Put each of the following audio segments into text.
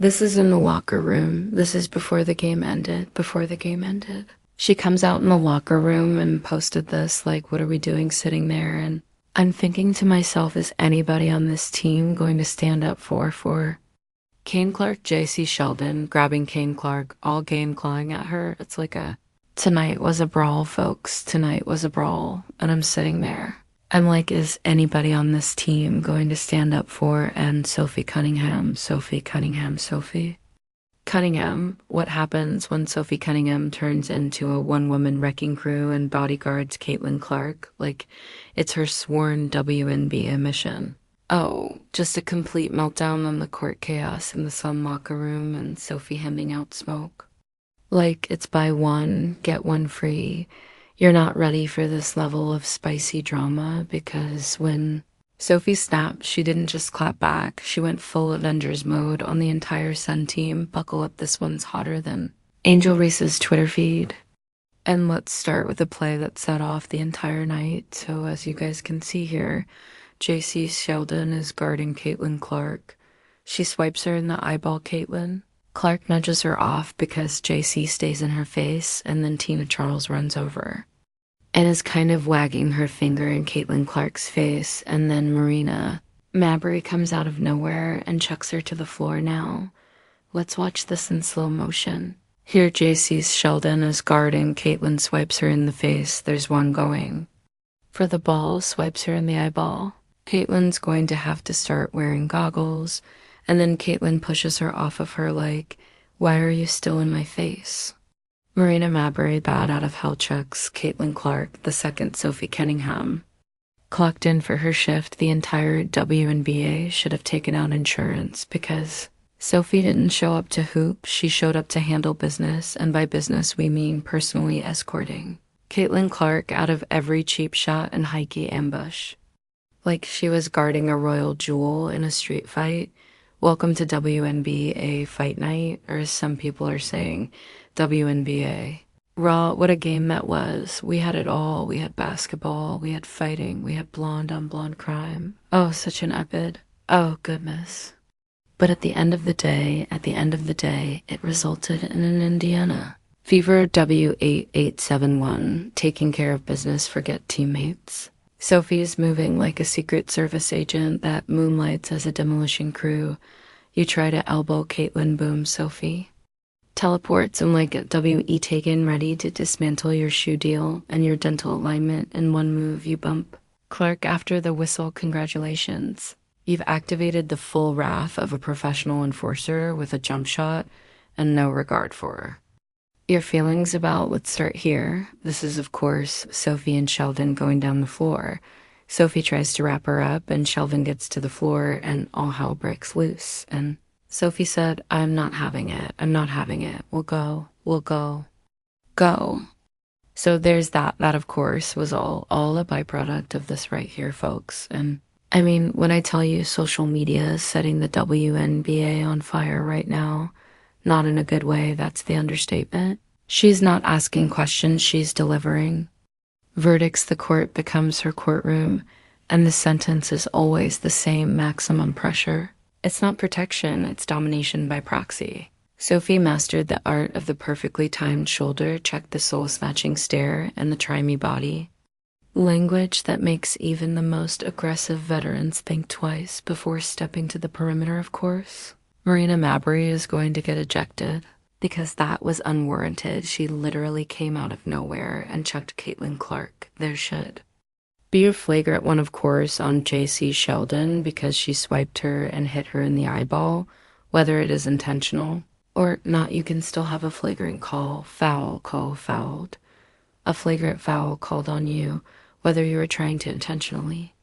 This is in the locker room. This is before the game ended. Before the game ended. She comes out in the locker room and posted this, like, what are we doing sitting there? And I'm thinking to myself, is anybody on this team going to stand up for Kane Clark, JC Sheldon, grabbing Kane Clark, all game clawing at her? It's like tonight was a brawl, folks. Tonight was a brawl. And I'm sitting there. I'm like, is anybody on this team going to stand up for and Sophie Cunningham, Sophie Cunningham, Sophie Cunningham? What happens when Sophie Cunningham turns into a one-woman wrecking crew and bodyguards Caitlin Clark? Like, it's her sworn WNBA mission. Oh, just a complete meltdown on the court, chaos in the Sun locker room, and Sophie hemming out smoke. Like, it's buy one, get one free. You're not ready for this level of spicy drama, because when Sophie snapped, she didn't just clap back. She went full Avengers mode on the entire Sun team. Buckle up, this one's hotter than Angel Reese's Twitter feed. And let's start with a play that set off the entire night. So as you guys can see here, JC Sheldon is guarding Caitlin Clark. She swipes her in the eyeball, Caitlin. Clark nudges her off because JC stays in her face, and then Tina Charles runs over and is kind of wagging her finger in Caitlin Clark's face, and then Marina Mabry comes out of nowhere and chucks her to the floor now. Let's watch this in slow motion. Here JC Sheldon is guarding, Caitlin swipes her in the face, there's one going for the ball, swipes her in the eyeball. Caitlin's going to have to start wearing goggles, and then Caitlin pushes her off of her like, why are you still in my face? Marina Mabry bad out of hell checks Caitlin Clark, the second Sophie Cunningham clocked in for her shift. The entire WNBA should have taken out insurance because Sophie didn't show up to hoop, she showed up to handle business, and by business we mean personally escorting Caitlin Clark out of every cheap shot and hikey ambush. Like she was guarding a royal jewel in a street fight. Welcome to WNBA Fight Night, or as some people are saying, WNBA. Raw, what a game that was. We had it all. We had basketball, we had fighting, we had blonde on blonde crime. Oh, such an epic. Oh, goodness. But at the end of the day, it resulted in an Indiana Fever W8871, taking care of business, forget teammates. Sophie's moving like a Secret Service agent that moonlights as a demolition crew. You try to elbow Caitlin, boom, Sophie teleports and like a WE taken, ready to dismantle your shoe deal and your dental alignment. In one move, you bump Clark after the whistle. Congratulations. You've activated the full wrath of a professional enforcer with a jump shot and no regard for her. Your feelings about, let's start here. This is, of course, Sophie and Sheldon going down the floor. Sophie tries to wrap her up, and Sheldon gets to the floor, and all hell breaks loose. And Sophie said, I'm not having it. I'm not having it. We'll go. Go. So there's that. That, of course, was all a byproduct of this right here, folks. And I mean, when I tell you social media is setting the WNBA on fire right now, not in a good way, that's the understatement. She's not asking questions, she's delivering verdicts. The court becomes her courtroom, and the sentence is always the same: maximum pressure. It's not protection, it's domination by proxy. Sophie mastered the art of the perfectly timed shoulder check, the soul-snatching stare, and the try me body. Language that makes even the most aggressive veterans think twice before stepping to the perimeter, of course. Marina Mabry is going to get ejected because that was unwarranted. She literally came out of nowhere and chucked Caitlin Clark. There should be a flagrant one, of course, on JC Sheldon because she swiped her and hit her in the eyeball. Whether it is intentional or not, you can still have a flagrant call, fouled. A flagrant foul called on you, whether you were trying to intentionally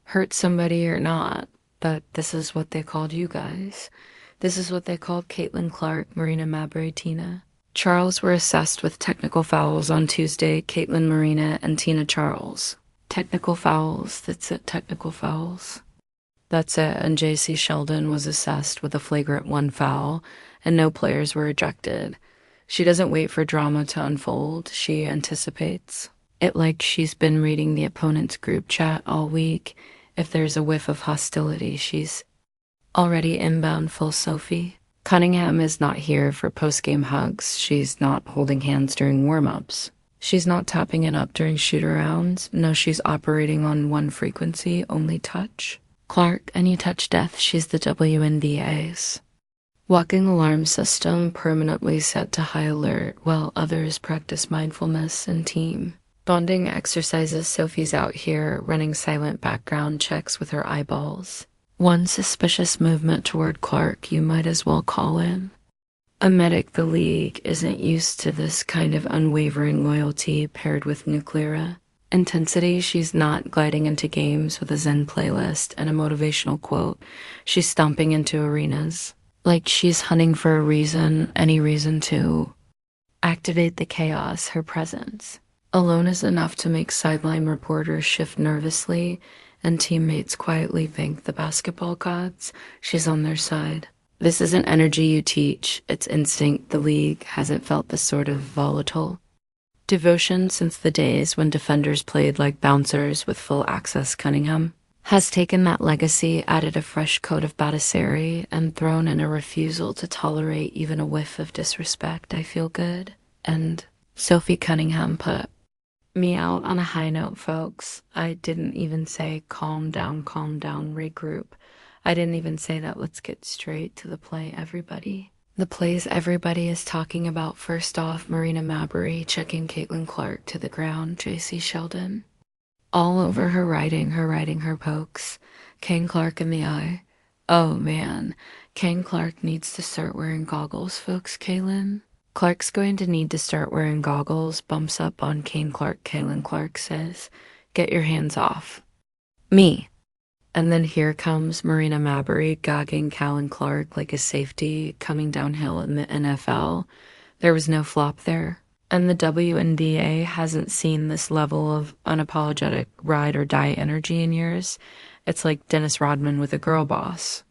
hurt somebody or not. But this is what they called you guys. This is what they called Caitlin Clark, Marina Mabry, Tina Charles were assessed with technical fouls on Tuesday. Caitlin, Marina, and Tina Charles. Technical fouls, that's it, technical fouls. That's it, and JC Sheldon was assessed with a flagrant 1 foul, and no players were ejected. She doesn't wait for drama to unfold, she anticipates it like she's been reading the opponent's group chat all week. If there's a whiff of hostility, she's already inbound full Sophie. Cunningham is not here for post-game hugs. She's not holding hands during warm-ups. She's not tapping it up during shoot-arounds. No, she's operating on one frequency, only touch. Clark, any touch death, she's the WNBA's walking alarm system permanently set to high alert while others practice mindfulness and team bonding exercises. Sophie's out here running silent background checks with her eyeballs. One suspicious movement toward Clark you might as well call in. A medic the league isn't used to this kind of unwavering loyalty paired with nuclear intensity. She's not gliding into games with a Zen playlist and a motivational quote. She's stomping into arenas like she's hunting for a reason, any reason to activate the chaos. Her presence alone is enough to make sideline reporters shift nervously and teammates quietly thank the basketball gods. She's on their side. This isn't energy you teach, it's instinct. The league hasn't felt this sort of volatile devotion since the days when defenders played like bouncers with full access. Cunningham has taken that legacy, added a fresh coat of Bhattacharya, and thrown in a refusal to tolerate even a whiff of disrespect. I feel good. And Sophie Cunningham put me out on a high note, folks. I didn't even say calm down, regroup. I didn't even say that. Let's get straight to the play, everybody. The plays everybody is talking about. First off, Marina Mabrey checking Caitlin Clark to the ground. JC Sheldon all over her, riding her pokes. Kane Clark in the eye. Oh man, Kane Clark needs to start wearing goggles, folks. Caitlin Clark's going to need to start wearing goggles. Bumps up on Kane Clark. Caitlin Clark says, "Get your hands off me." And then here comes Marina Mabrey gagging Caitlin Clark like a safety coming downhill in the NFL. There was no flop there. And the WNBA hasn't seen this level of unapologetic ride or die energy in years. It's like Dennis Rodman with a girl boss.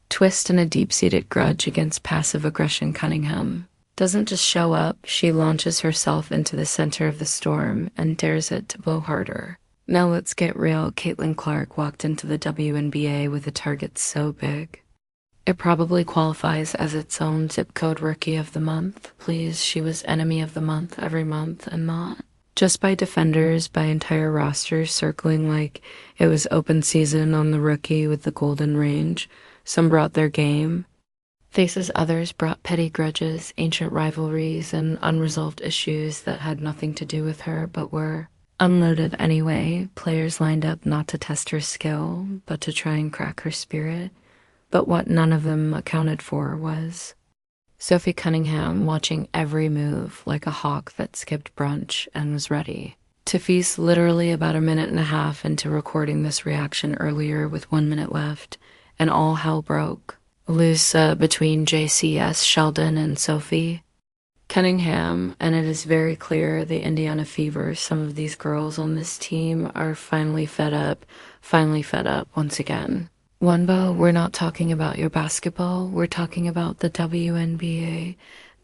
Twist and a deep-seated grudge against passive aggression. Cunningham doesn't just show up, she launches herself into the center of the storm and dares it to blow harder. Now let's get real. Caitlin Clark walked into the WNBA with a target so big it probably qualifies as its own zip code rookie of the month. Please, she was enemy of the month every month, and not just by defenders, by entire rosters circling like it was open season on the rookie with the golden range. Some brought their game faces, others brought petty grudges, ancient rivalries, and unresolved issues that had nothing to do with her but were unloaded anyway. Players lined up not to test her skill, but to try and crack her spirit. But what none of them accounted for was Sophie Cunningham watching every move like a hawk that skipped brunch and was ready to feast. Literally about a minute and a half into recording this reaction earlier with 1 minute left, and all hell broke loose between JCS, Sheldon, and Sophie Cunningham. And it is very clear the Indiana Fever, some of these girls on this team are finally fed up once again. Wunbo, we're not talking about your basketball. We're talking about the WNBA,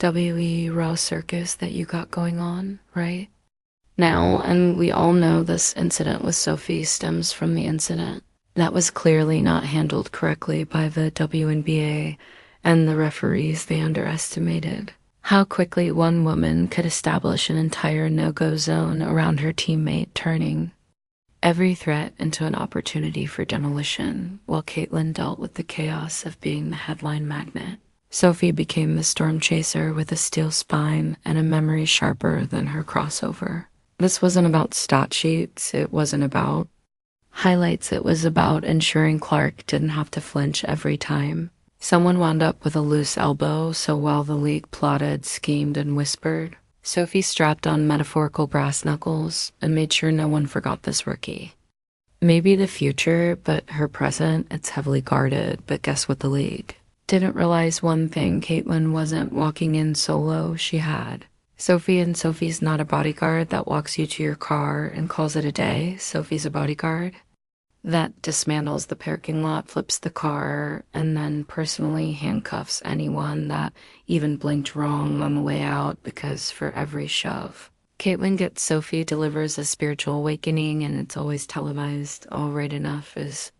WE Raw circus that you got going on, right? Now, and we all know this incident with Sophie stems from the incident that was clearly not handled correctly by the WNBA and the referees. They underestimated how quickly one woman could establish an entire no-go zone around her teammate, turning every threat into an opportunity for demolition, while Caitlin dealt with the chaos of being the headline magnet. Sophie became the storm chaser with a steel spine and a memory sharper than her crossover. This wasn't about stat sheets, it wasn't about highlights, it was about ensuring Clark didn't have to flinch every time someone wound up with a loose elbow. So while the league plotted, schemed, and whispered, Sophie strapped on metaphorical brass knuckles and made sure no one forgot this rookie. Maybe the future, but her present, it's heavily guarded. But guess what, the league didn't realize one thing. Caitlin wasn't walking in solo, she had Sophie, and Sophie's not a bodyguard that walks you to your car and calls it a day. Sophie's a bodyguard that dismantles the parking lot, flips the car, and then personally handcuffs anyone that even blinked wrong on the way out, because for every shove Caitlin gets, Sophie delivers a spiritual awakening, and it's always televised. All right enough is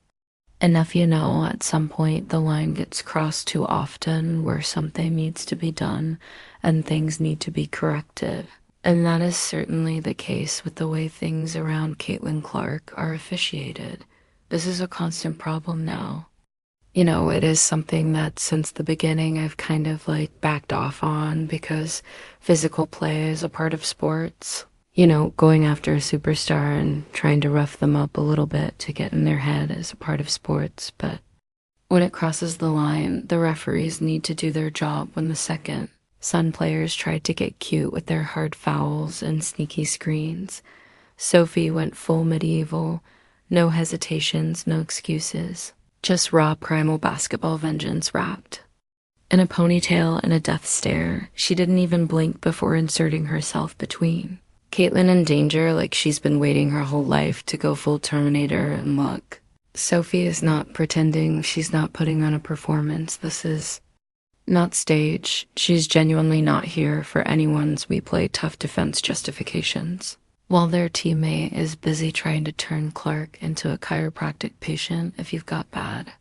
Enough, at some point the line gets crossed too often where something needs to be done and things need to be corrected. And that is certainly the case with the way things around Caitlin Clark are officiated. This is a constant problem now. It is something that since the beginning I've kind of like backed off on because physical play is a part of sports. Going after a superstar and trying to rough them up a little bit to get in their head is a part of sports. But when it crosses the line, the referees need to do their job when the second Sun players tried to get cute with their hard fouls and sneaky screens. Sophie went full medieval, no hesitations, no excuses. Just raw primal basketball vengeance wrapped. In a ponytail and a death stare, she didn't even blink before inserting herself between. Caitlin in danger like she's been waiting her whole life to go full Terminator and look. Sophie is not pretending, she's not putting on a performance. This is not stage. She's genuinely not here for anyone's we play tough defense justifications. While their teammate is busy trying to turn Clark into a chiropractic patient if you've got bad.